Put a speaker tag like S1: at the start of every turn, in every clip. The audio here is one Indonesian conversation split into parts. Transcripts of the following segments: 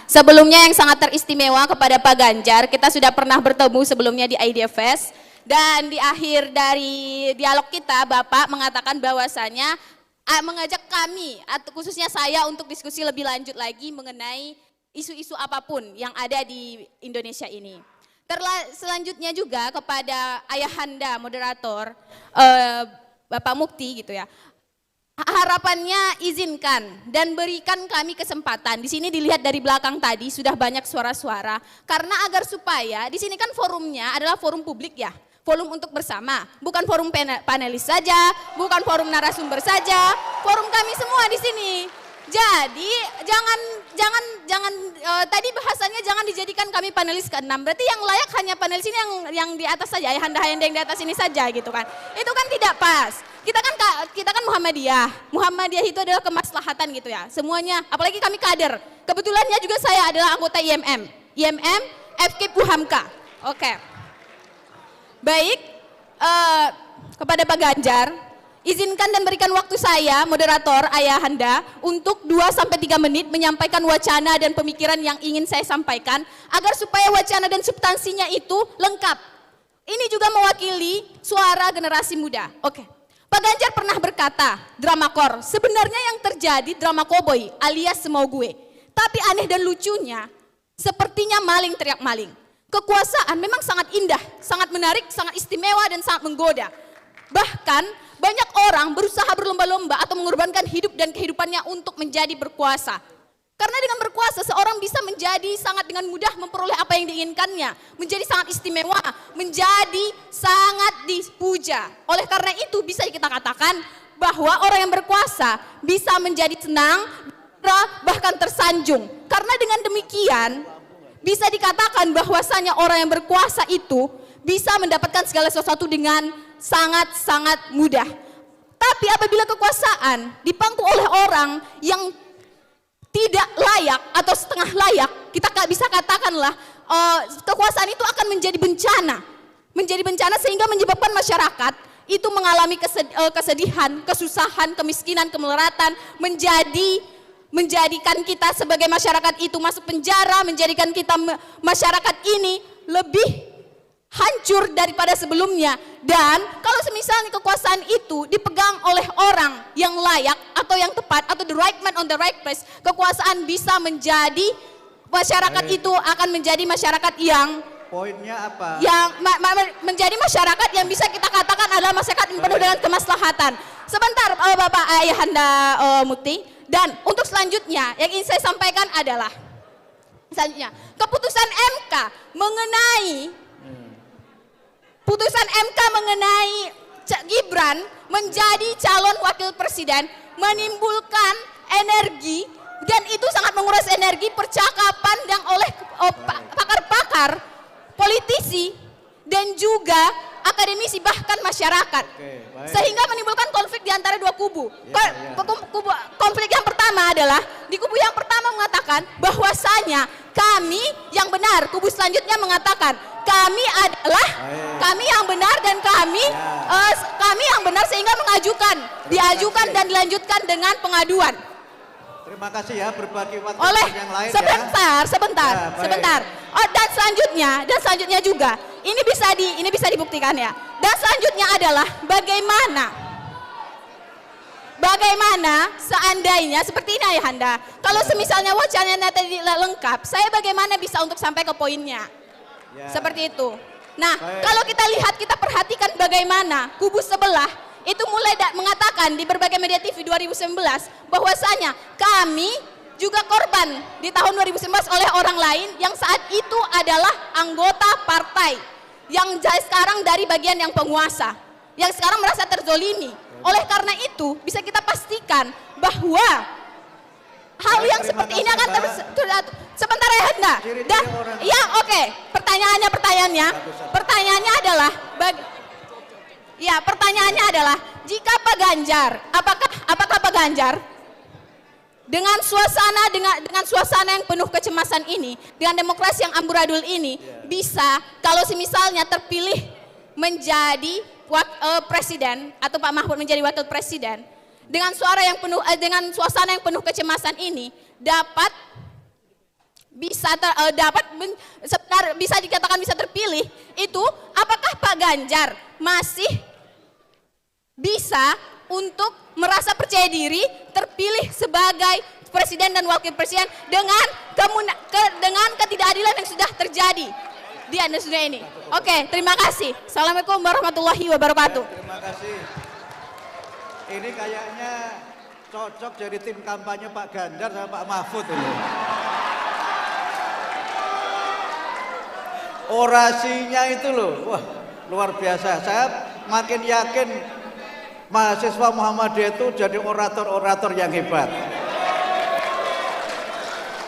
S1: Sebelumnya yang sangat teristimewa kepada Pak Ganjar, kita sudah pernah bertemu sebelumnya di IDFest, dan di akhir dari dialog kita Bapak mengatakan bahwasanya mengajak kami, atau khususnya saya, untuk diskusi lebih lanjut lagi mengenai isu-isu apapun yang ada di Indonesia ini. Selanjutnya juga kepada ayahanda moderator Bapak Mukti gitu ya. Harapannya izinkan dan berikan kami kesempatan. Di sini dilihat dari belakang tadi sudah banyak suara-suara, karena agar supaya di sini kan forumnya adalah forum publik ya, forum untuk bersama, bukan forum panelis saja, bukan forum narasumber saja, forum kami semua di sini. Jadi jangan tadi bahasanya jangan dijadikan kami panelis ke-6. Berarti yang layak hanya panelis ini yang di atas saja, ayahanda-ayahanda yang di atas ini saja gitu kan. Itu kan tidak pas. Kita kan Muhammadiyah. Muhammadiyah itu adalah kemaslahatan gitu ya. Semuanya, apalagi kami kader. Kebetulannya juga saya adalah anggota IMM. IMM FKIP Uhamka. Oke. Baik, kepada Pak Ganjar, izinkan dan berikan waktu saya, moderator ayahanda, untuk 2-3 menit menyampaikan wacana dan pemikiran yang ingin saya sampaikan, agar supaya wacana dan substansinya itu lengkap. Ini juga mewakili suara generasi muda. Oke. Pak Ganjar pernah berkata, dramakor, sebenarnya yang terjadi drama koboi alias semau gue. Tapi aneh dan lucunya, sepertinya maling teriak maling. Kekuasaan memang sangat indah, sangat menarik, sangat istimewa dan sangat menggoda. Bahkan banyak orang berusaha berlomba-lomba atau mengorbankan hidup dan kehidupannya untuk menjadi berkuasa. Karena dengan berkuasa seorang bisa menjadi sangat dengan mudah memperoleh apa yang diinginkannya, menjadi sangat istimewa, menjadi sangat dipuja. Oleh karena itu bisa kita katakan bahwa orang yang berkuasa bisa menjadi tenang, bahkan tersanjung. Karena dengan demikian bisa dikatakan bahwasanya orang yang berkuasa itu bisa mendapatkan segala sesuatu dengan sangat-sangat mudah. Tapi apabila kekuasaan dipangku oleh orang yang tidak layak atau setengah layak, kita bisa katakanlah kekuasaan itu akan menjadi bencana sehingga menyebabkan masyarakat itu mengalami kesedihan, kesusahan, kemiskinan, kemelaratan, menjadikan kita sebagai masyarakat itu masuk penjara, menjadikan kita masyarakat ini lebih hancur daripada sebelumnya. Dan kalau semisalnya kekuasaan itu dipegang oleh orang yang layak atau yang tepat, atau the right man on the right place, kekuasaan bisa menjadi masyarakat itu akan menjadi masyarakat yang
S2: poinnya apa?
S1: Yang menjadi masyarakat yang bisa kita katakan adalah masyarakat yang penuh dengan kemaslahatan. Sebentar Bapak Ayahanda Mukti. Dan untuk selanjutnya yang ingin saya sampaikan adalah selanjutnya keputusan MK mengenai Gibran menjadi calon wakil presiden menimbulkan energi, dan itu sangat menguras energi percakapan yang oleh pakar-pakar, politisi, dan juga akademisi, bahkan masyarakat. Sehingga menimbulkan konflik di antara dua kubu. Konflik yang pertama adalah, di kubu yang pertama mengatakan bahwasanya kami yang benar, kubu selanjutnya mengatakan kami yang benar, dan kami yang benar, sehingga diajukan dan dilanjutkan dengan pengaduan.
S2: Terima kasih ya, berbagi waktu
S1: Oleh
S2: yang lain
S1: sebentar. Dan selanjutnya juga ini bisa dibuktikan ya. Dan selanjutnya adalah bagaimana seandainya seperti ini Ayahanda, kalau semisalnya wacananya tadi lengkap, saya bagaimana bisa untuk sampai ke poinnya? Seperti itu. Nah, kalau kita perhatikan bagaimana kubu sebelah itu mulai mengatakan di berbagai media TV 2019 bahwasanya kami juga korban di tahun 2019 oleh orang lain yang saat itu adalah anggota partai yang sekarang dari bagian yang penguasa, yang sekarang merasa terzolimi. Oleh karena itu bisa kita pastikan bahwa hal yang seperti ini akan sebentar ya Anda. Dan ya oke. Pertanyaannya adalah jika Pak Ganjar, apakah Pak Ganjar dengan suasana yang penuh kecemasan ini, dengan demokrasi yang amburadul ini, bisa kalau semisalnya terpilih menjadi presiden atau Pak Mahfud menjadi wakil presiden, dengan suasana yang penuh kecemasan ini dapat bisa dikatakan bisa terpilih, itu apakah Pak Ganjar masih bisa untuk merasa percaya diri terpilih sebagai presiden dan wakil presiden dengan ketidakadilan yang sudah terjadi di Indonesia ini. Oke, terima kasih. Assalamualaikum warahmatullahi wabarakatuh.
S2: Terima kasih. Ini kayaknya cocok jadi tim kampanye Pak Ganjar sama Pak Mahfud ini. Orasinya itu loh, wah luar biasa. Saya makin yakin mahasiswa Muhammadiyah itu jadi orator-orator yang hebat.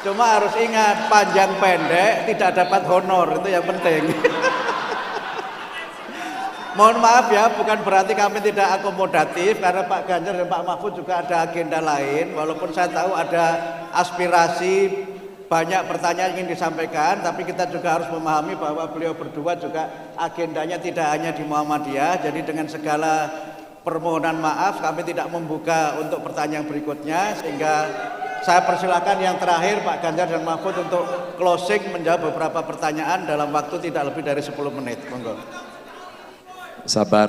S2: Cuma harus ingat, panjang pendek tidak dapat honor, itu yang penting. Mohon maaf ya, bukan berarti kami tidak akomodatif, karena Pak Ganjar dan Pak Mahfud juga ada agenda lain. Walaupun saya tahu ada aspirasi, banyak pertanyaan yang ingin disampaikan, tapi kita juga harus memahami bahwa beliau berdua juga agendanya tidak hanya di Muhammadiyah. Jadi dengan segala permohonan maaf, kami tidak membuka untuk pertanyaan berikutnya, sehingga saya persilakan yang terakhir Pak Ganjar dan Mahfud untuk closing menjawab beberapa pertanyaan dalam waktu tidak lebih dari 10 menit. Monggo.
S3: Sabar,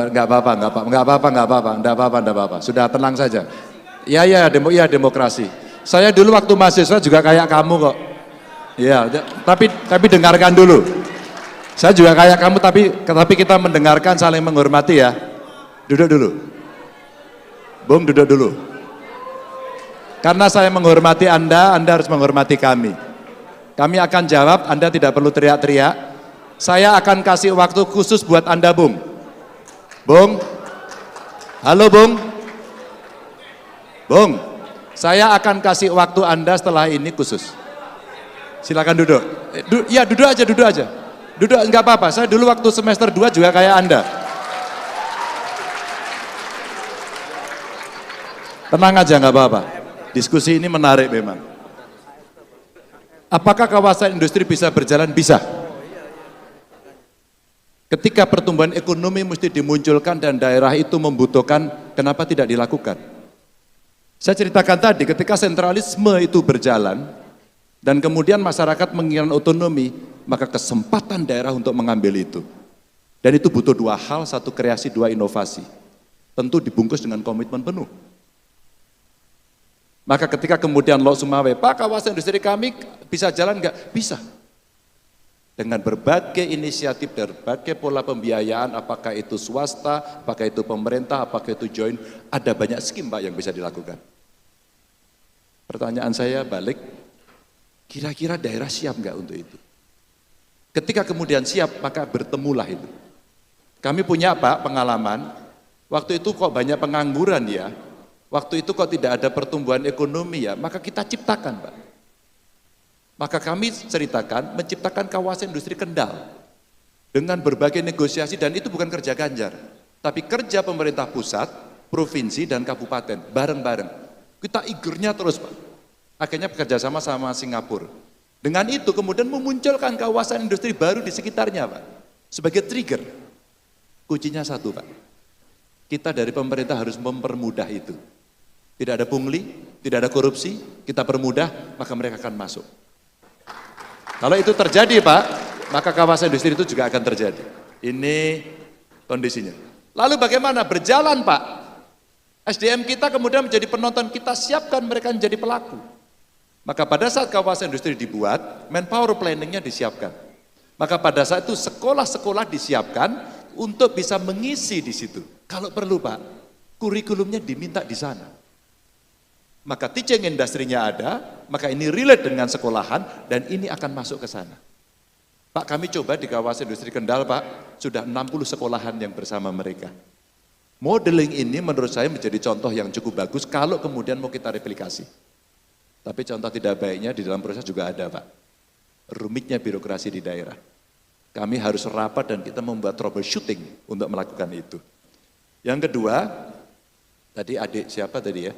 S3: nggak apa-apa. Sudah tenang saja. Ya, demokrasi. Saya dulu waktu mahasiswa juga kayak kamu kok. Ya, tapi dengarkan dulu. Saya juga kayak kamu, tapi kita mendengarkan, saling menghormati ya. Duduk dulu. Bung, duduk dulu. Karena saya menghormati Anda harus menghormati kami. Kami akan jawab, Anda tidak perlu teriak-teriak. Saya akan kasih waktu khusus buat Anda, Bung. Bung, halo Bung. Bung, saya akan kasih waktu Anda setelah ini khusus. Silakan duduk. Ya, duduk aja. Duduk, enggak apa-apa. Saya dulu waktu semester 2 juga kayak Anda. Tenang aja, enggak apa-apa. Diskusi ini menarik memang. Apakah kawasan industri bisa berjalan? Bisa. Ketika pertumbuhan ekonomi mesti dimunculkan dan daerah itu membutuhkan, kenapa tidak dilakukan? Saya ceritakan tadi, ketika sentralisme itu berjalan, dan kemudian masyarakat menginginkan otonomi, maka kesempatan daerah untuk mengambil itu. Dan itu butuh dua hal, satu kreasi, dua inovasi. Tentu dibungkus dengan komitmen penuh. Maka ketika kemudian Lok Sumawe, Pak kawasan industri kami bisa jalan enggak? Bisa. Dengan berbagai inisiatif, berbagai pola pembiayaan, apakah itu swasta, apakah itu pemerintah, apakah itu joint, ada banyak skim Pak yang bisa dilakukan. Pertanyaan saya balik, kira-kira daerah siap enggak untuk itu? Ketika kemudian siap, maka bertemulah itu. Kami punya Pak pengalaman, waktu itu kok banyak pengangguran ya, waktu itu kok tidak ada pertumbuhan ekonomi ya, maka kita ciptakan Pak. Maka kami ceritakan, menciptakan kawasan industri Kendal dengan berbagai negosiasi, dan itu bukan kerja Ganjar, tapi kerja pemerintah pusat, provinsi, dan kabupaten, bareng-bareng. Kita eagernya terus Pak. Akhirnya bekerja sama Singapura. Dengan itu kemudian memunculkan kawasan industri baru di sekitarnya Pak. Sebagai trigger, kuncinya satu Pak. Kita dari pemerintah harus mempermudah itu. Tidak ada pungli, tidak ada korupsi, kita permudah, maka mereka akan masuk. Kalau itu terjadi Pak, maka kawasan industri itu juga akan terjadi. Ini kondisinya. Lalu bagaimana? Berjalan Pak. SDM kita kemudian menjadi penonton, kita siapkan mereka menjadi pelaku. Maka pada saat kawasan industri dibuat, manpower planningnya disiapkan. Maka pada saat itu sekolah-sekolah disiapkan untuk bisa mengisi di situ. Kalau perlu Pak, kurikulumnya diminta di sana. Maka teaching industrinya ada, maka ini relate dengan sekolahan, dan ini akan masuk ke sana. Pak, kami coba di kawasan industri Kendal Pak, sudah 60 sekolahan yang bersama mereka. Modeling ini menurut saya menjadi contoh yang cukup bagus kalau kemudian mau kita replikasi. Tapi contoh tidak baiknya di dalam proses juga ada Pak. Rumitnya birokrasi di daerah. Kami harus rapat dan kita membuat troubleshooting untuk melakukan itu. Yang kedua, tadi adik siapa tadi ya?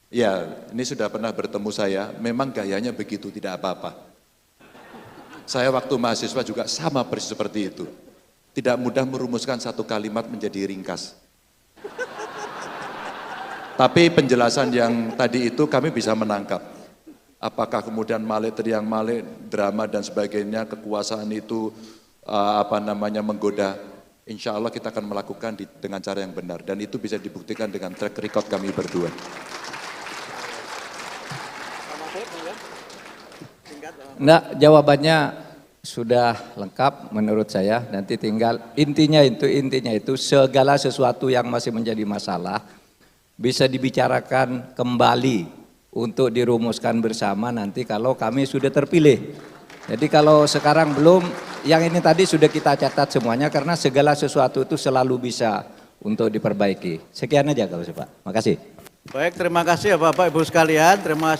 S3: Ya, ini sudah pernah bertemu saya, memang gayanya begitu, tidak apa-apa. Saya waktu mahasiswa juga sama persis seperti itu. Tidak mudah merumuskan satu kalimat menjadi ringkas. Tapi penjelasan yang tadi itu kami bisa menangkap. Apakah kemudian Malik teriang Malik, drama dan sebagainya, kekuasaan itu menggoda. Insya Allah kita akan melakukan dengan cara yang benar. Dan itu bisa dibuktikan dengan track record kami berdua.
S4: Nah, jawabannya sudah lengkap menurut saya. Nanti tinggal intinya itu segala sesuatu yang masih menjadi masalah bisa dibicarakan kembali untuk dirumuskan bersama nanti kalau kami sudah terpilih. Jadi kalau sekarang belum, yang ini tadi sudah kita catat semuanya karena segala sesuatu itu selalu bisa untuk diperbaiki. Sekian aja kalau Pak. Makasih.
S2: Baik, terima kasih ya Bapak Ibu sekalian. Terima kasih.